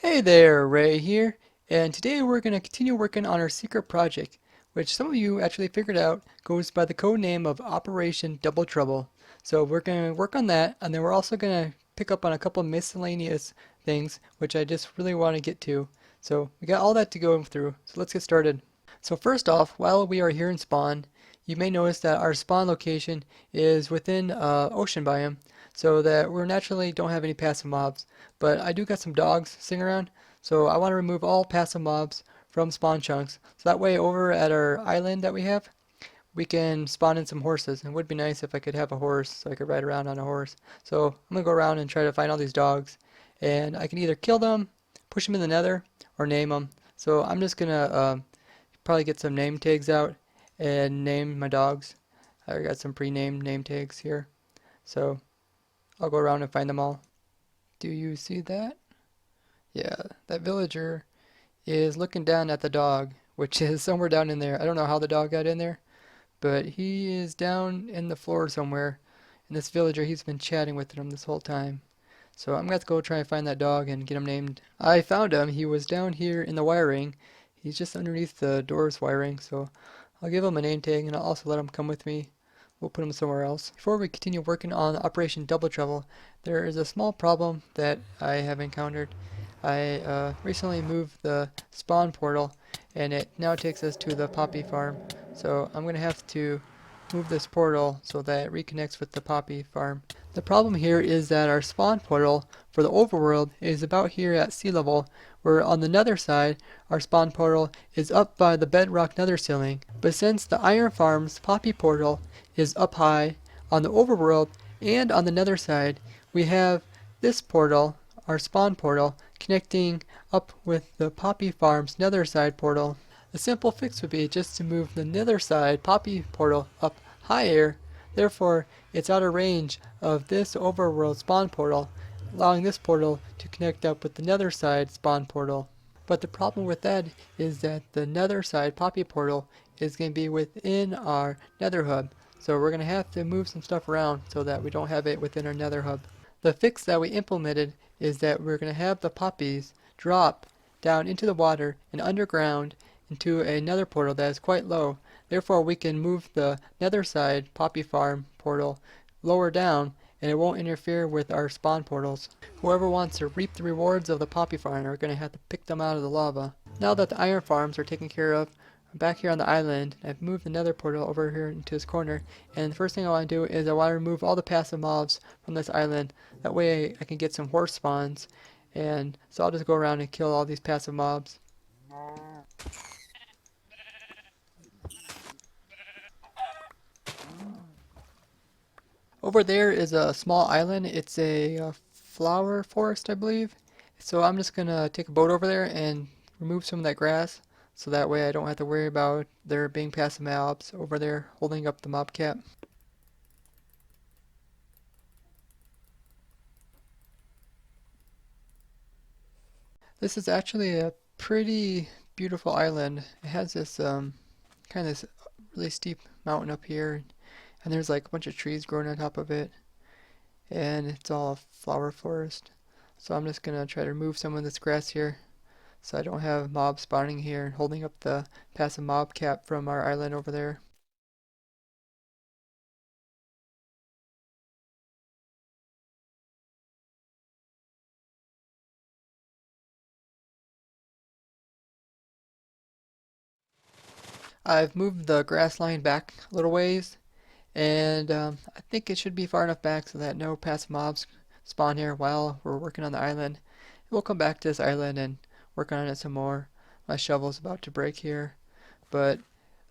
Hey there, Ray here, and today we're going to continue working on our secret project, which some of you actually figured out goes by the code name of Operation Double Trouble. So we're going to work on that, and then we're also going to pick up on a couple miscellaneous things, which I just really want to get to. So we got all that to go through, so let's get started. So first off, while we are here in spawn, you may notice that our spawn location is within ocean biome, so that we naturally don't have any passive mobs. But I do got some dogs sitting around, so I want to remove all passive mobs from spawn chunks. So that way over at our island that we have, we can spawn in some horses. It would be nice if I could have a horse so I could ride around on a horse. So I'm going to go around and try to find all these dogs. And I can either kill them, push them in the nether, or name them. So I'm just going to probably get some name tags out and name my dogs. I got some pre-named name tags here. So I'll go around and find them all. Do you see that? Yeah, that villager is looking down at the dog, which is somewhere down in there. I don't know how the dog got in there, but he is down in the floor somewhere. And this villager, he's been chatting with him this whole time. So I'm going to have to go try and find that dog and get him named. I found him. He was down here in the wiring. He's just underneath the door's wiring, so I'll give him a name tag and I'll also let him come with me. We'll put him somewhere else. Before we continue working on Operation DoubleTrouble, there is a small problem that I have encountered. I recently moved the spawn portal and it now takes us to the poppy farm. So I'm going to have to move this portal so that it reconnects with the poppy farm. The problem here is that our spawn portal for the overworld is about here at sea level, where on the nether side our spawn portal is up by the bedrock nether ceiling. But since the iron farm's poppy portal is up high on the overworld and on the nether side, we have this portal, our spawn portal, connecting up with the poppy farm's nether side portal. A simple fix would be just to move the nether side poppy portal up higher, therefore it's out of range of this overworld spawn portal, allowing this portal to connect up with the nether side spawn portal. But the problem with that is that the nether side poppy portal is going to be within our nether hub, so we're going to have to move some stuff around so that we don't have it within our nether hub. The fix that we implemented is that we're going to have the poppies drop down into the water and underground into a nether portal that is quite low. Therefore we can move the nether side poppy farm portal lower down and it won't interfere with our spawn portals. Whoever wants to reap the rewards of the poppy farm are going to have to pick them out of the lava. Now that the iron farms are taken care of, I'm back here on the island. I've moved the nether portal over here into this corner, and the first thing I want to do is I want to remove all the passive mobs from this island. That way I can get some horse spawns, and so I'll just go around and kill all these passive mobs. Over there is a small island. It's a flower forest, I believe. So I'm just gonna take a boat over there and remove some of that grass, so that way I don't have to worry about there being passive mobs over there holding up the mob cap. This is actually a pretty beautiful island. It has this kind of this really steep mountain up here, and there's like a bunch of trees growing on top of it, and it's all flower forest. So I'm just gonna try to remove some of this grass here so I don't have mobs spawning here and holding up the passive mob cap from our island over there. I've moved the grass line back a little ways, and I think it should be far enough back so that no passive mobs spawn here while we're working on the island. We'll come back to this island and work on it some more. My shovel's about to break here, but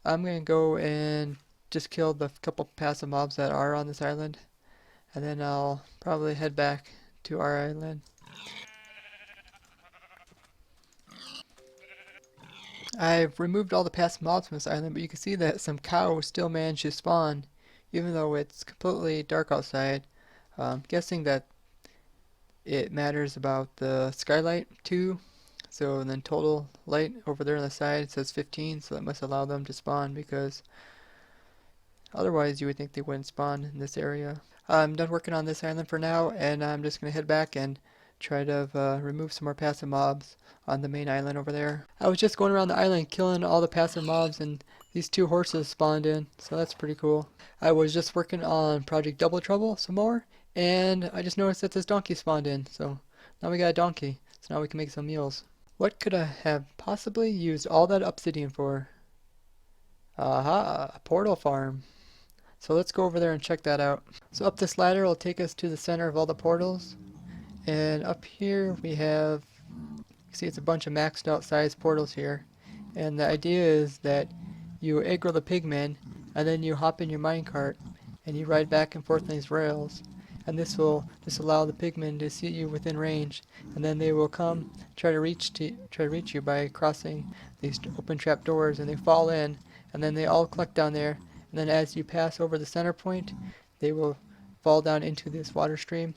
I'm gonna go and just kill the couple passive mobs that are on this island, and then I'll probably head back to our island. I've removed all the passive mobs from this island, but you can see that some cows still manage to spawn, even though it's completely dark outside. Guessing that it matters about the skylight too. So then total light over there on the side says 15, so that must allow them to spawn, because otherwise you would think they wouldn't spawn in this area. I'm done working on this island for now, and I'm just going to head back and try to remove some more passive mobs on the main island over there. I was just going around the island killing all the passive mobs, and these two horses spawned in, so that's pretty cool. I was just working on Project DoubleTrouble some more, and I just noticed that this donkey spawned in, so now we got a donkey, so now we can make some meals. What could I have possibly used all that obsidian for? Aha, a portal farm. So let's go over there and check that out. So up this ladder will take us to the center of all the portals. And up here we have, you see it's a bunch of maxed out size portals here. And the idea is that you aggro the pigmen, and then you hop in your minecart, and you ride back and forth on these rails. And this will just allow the pigmen to see you within range, and then they will come try to reach you by crossing these open trap doors, and they fall in, and then they all collect down there, and then as you pass over the center point, they will fall down into this water stream,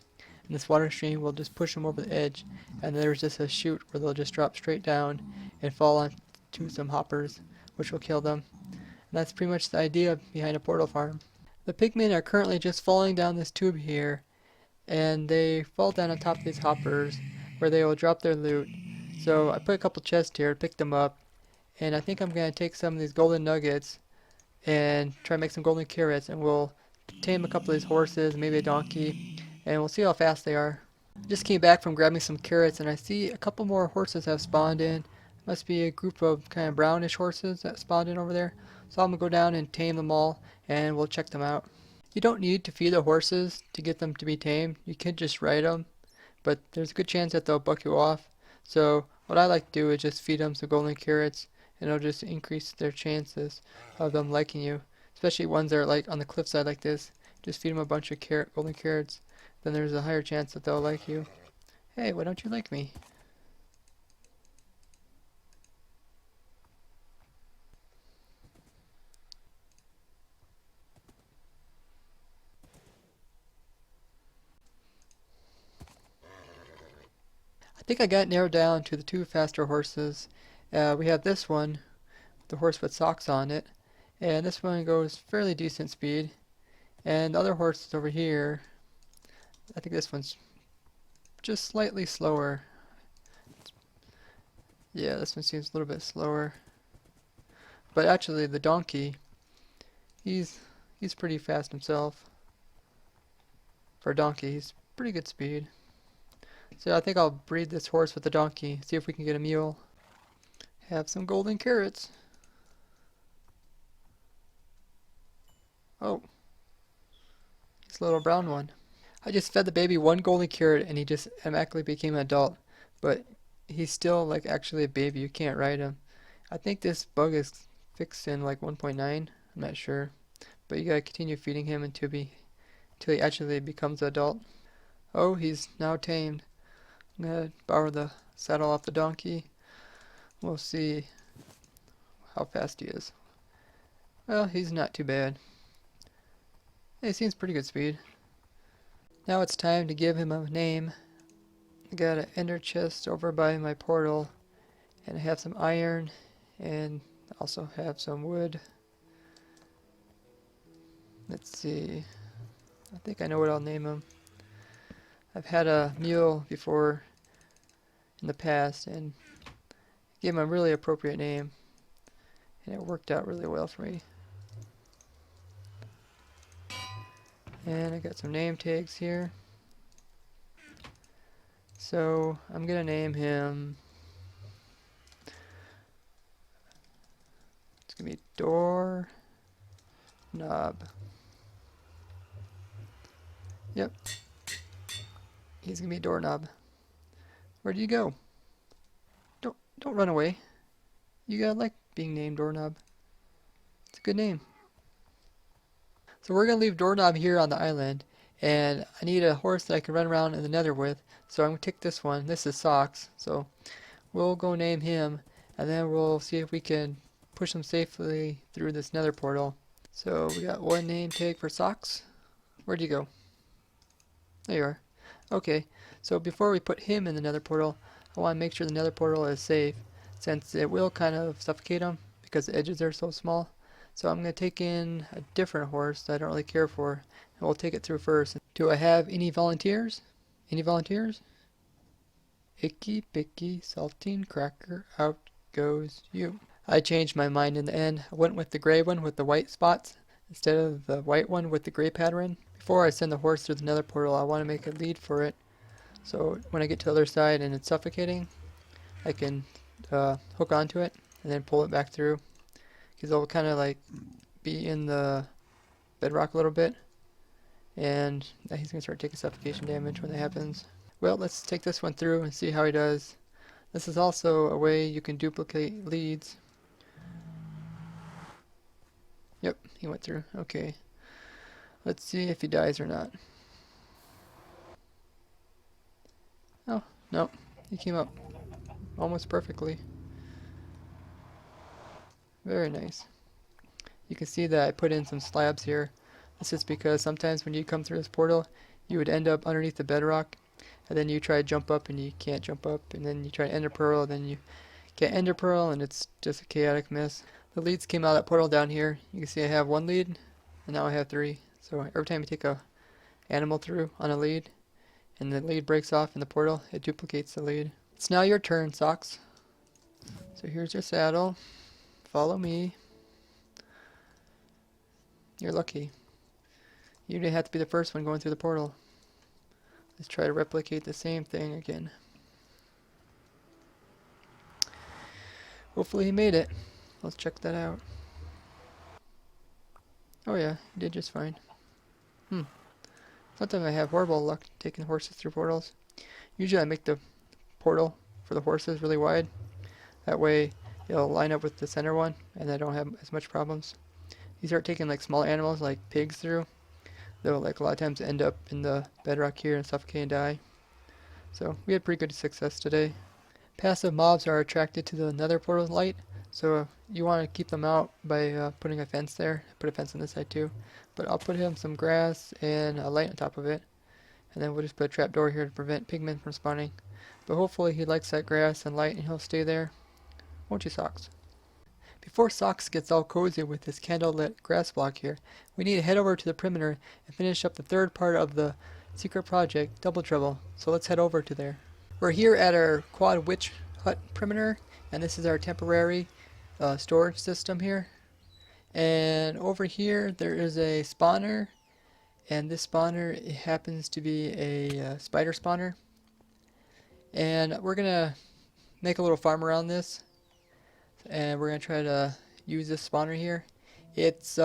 and this water stream will just push them over the edge, and there's just a chute where they'll just drop straight down and fall onto some hoppers, which will kill them. And that's pretty much the idea behind a portal farm. The pigmen are currently just falling down this tube here, and they fall down on top of these hoppers where they will drop their loot. So I put a couple chests here to pick them up, and I think I'm going to take some of these golden nuggets and try to make some golden carrots, and we'll tame a couple of these horses, maybe a donkey, and we'll see how fast they are. Just came back from grabbing some carrots, and I see a couple more horses have spawned in. Must be a group of kind of brownish horses that spawned in over there. So I'm going to go down and tame them all, and we'll check them out. You don't need to feed the horses to get them to be tamed. You could just ride them, but there's a good chance that they'll buck you off. So what I like to do is just feed them some golden carrots, and it'll just increase their chances of them liking you. Especially ones that are like on the cliffside like this. Just feed them a bunch of golden carrots, then there's a higher chance that they'll like you. Hey, why don't you like me? I think I got it narrowed down to the two faster horses. We have this one, the horse with socks on it, and this one goes fairly decent speed. And the other horse over here, I think this one's just slightly slower. Yeah, this one seems a little bit slower. But actually the donkey, he's pretty fast himself. For a donkey, he's pretty good speed. So I think I'll breed this horse with the donkey, see if we can get a mule. Have some golden carrots. Oh, he's a little brown one. I just fed the baby one golden carrot and he just automatically became an adult. But he's still like actually a baby, you can't ride him. I think this bug is fixed in like 1.9, I'm not sure. But you gotta continue feeding him until he actually becomes an adult. Oh, he's now tamed. I'm gonna borrow the saddle off the donkey. We'll see how fast he is. Well, he's not too bad. He seems pretty good speed. Now it's time to give him a name. I got an ender chest over by my portal, and I have some iron, and also have some wood. Let's see. I think I know what I'll name him. I've had a mule before in the past and gave him a really appropriate name, and it worked out really well for me. And I got some name tags here. So I'm gonna name him, it's gonna be Door Knob. Yep. He's gonna be Doorknob. Where do you go? Don't run away. You gotta like being named Doorknob. It's a good name. So we're gonna leave Doorknob here on the island, and I need a horse that I can run around in the nether with. So I'm gonna take this one. This is Socks. So we'll go name him, and then we'll see if we can push him safely through this nether portal. So we got one name tag for Socks. Where'd you go? There you are. Okay, so before we put him in the nether portal, I want to make sure the nether portal is safe, since it will kind of suffocate him because the edges are so small. So I'm going to take in a different horse that I don't really care for, and we'll take it through first. Do I have any volunteers? Any volunteers? Icky picky saltine cracker, out goes you. I changed my mind in the end. I went with the gray one with the white spots instead of the white one with the gray pattern. Before I send the horse through the nether portal, I want to make a lead for it. So when I get to the other side and it's suffocating, I can hook onto it and then pull it back through. Because it'll kind of like be in the bedrock a little bit. And he's going to start taking suffocation damage when that happens. Well, let's take this one through and see how he does. This is also a way you can duplicate leads. Yep, he went through. Okay. Let's see if he dies or not. Oh, no. He came up almost perfectly. Very nice. You can see that I put in some slabs here. This is because sometimes when you come through this portal, you would end up underneath the bedrock, and then you try to jump up and you can't jump up, and then you try to ender pearl, and then you can't ender pearl, and it's just a chaotic mess. The leads came out of that portal down here. You can see I have one lead, and now I have three. So every time you take a animal through on a lead, and the lead breaks off in the portal, it duplicates the lead. It's now your turn, Socks. So here's your saddle. Follow me. You're lucky. You didn't have to be the first one going through the portal. Let's try to replicate the same thing again. Hopefully he made it. Let's check that out. Oh yeah, he did just fine. Sometimes I have horrible luck taking horses through portals. Usually I make the portal for the horses really wide. That way it'll line up with the center one and I don't have as much problems. You start taking like small animals like pigs through, they'll like a lot of times end up in the bedrock here and suffocate and die. So we had pretty good success today. Passive mobs are attracted to the nether portal light, so you want to keep them out by putting a fence there. Put a fence on this side too. But I'll put him some grass and a light on top of it. And then we'll just put a trapdoor here to prevent pigmen from spawning. But hopefully he likes that grass and light and he'll stay there. Won't you, Socks? Before Socks gets all cozy with his candlelit grass block here, we need to head over to the perimeter and finish up the third part of the secret project, DoubleTrouble. So let's head over to there. We're here at our quad witch hut perimeter, and this is our temporary storage system here. And over here there is a spawner, and this spawner happens to be a spider spawner. And we're gonna make a little farm around this, and we're gonna try to use this spawner here. It's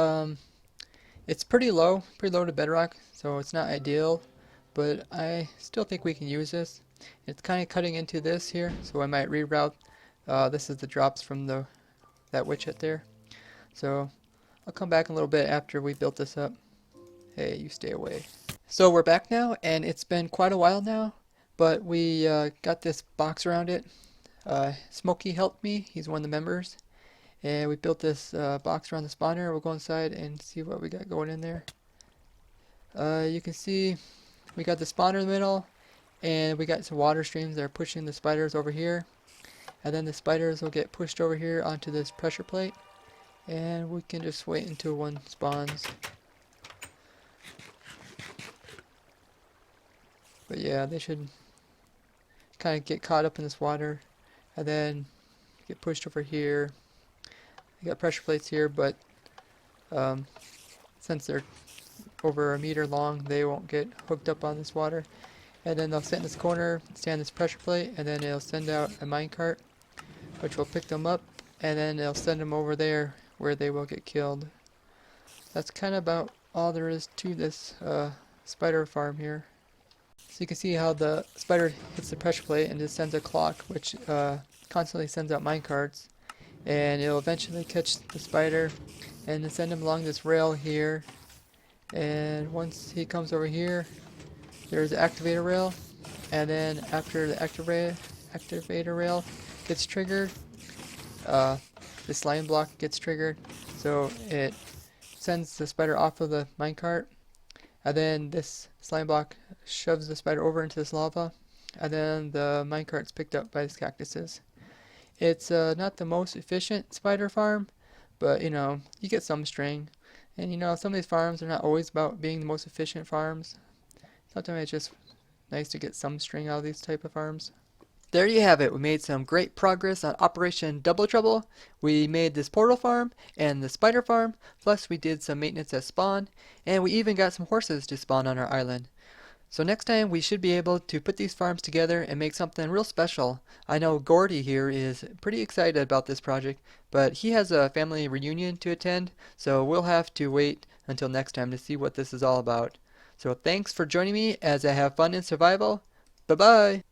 pretty low to bedrock, so it's not ideal, but I still think we can use this. It's kind of cutting into this here, so I might reroute. This is the drops from that witch hut there. So I'll come back in a little bit after we built this up. Hey, you stay away. So we're back now, and it's been quite a while now, but we got this box around it. Smokey helped me, he's one of the members, and we built this box around the spawner. We'll go inside and see what we got going in there. You can see we got the spawner in the middle, and we got some water streams that are pushing the spiders over here, and then the spiders will get pushed over here onto this pressure plate, and we can just wait until one spawns. But yeah, they should kind of get caught up in this water and then get pushed over here. We got pressure plates here, but since they're over 1 meter long, they won't get hooked up on this water. And then they'll sit in this corner, stand this pressure plate, and then it'll send out a minecart, which will pick them up, and then it'll send them over there where they will get killed. That's kind of about all there is to this spider farm here. So you can see how the spider hits the pressure plate and just sends a clock, which constantly sends out minecarts, and it'll eventually catch the spider and send him along this rail here. And once he comes over here, there's the activator rail, and then after the activator rail gets triggered, the slime block gets triggered, so it sends the spider off of the minecart, and then this slime block shoves the spider over into this lava, and then the minecart's picked up by these cactuses. It's not the most efficient spider farm, but you know, you get some string, and you know, some of these farms are not always about being the most efficient farms. Sometimes it's just nice to get some string out of these type of farms. There you have it. We made some great progress on Operation Double Trouble. We made this portal farm and the spider farm, plus we did some maintenance at spawn, and we even got some horses to spawn on our island. So next time we should be able to put these farms together and make something real special. I know Gordy here is pretty excited about this project, but he has a family reunion to attend, so we'll have to wait until next time to see what this is all about. So thanks for joining me as I have fun in survival. Bye bye!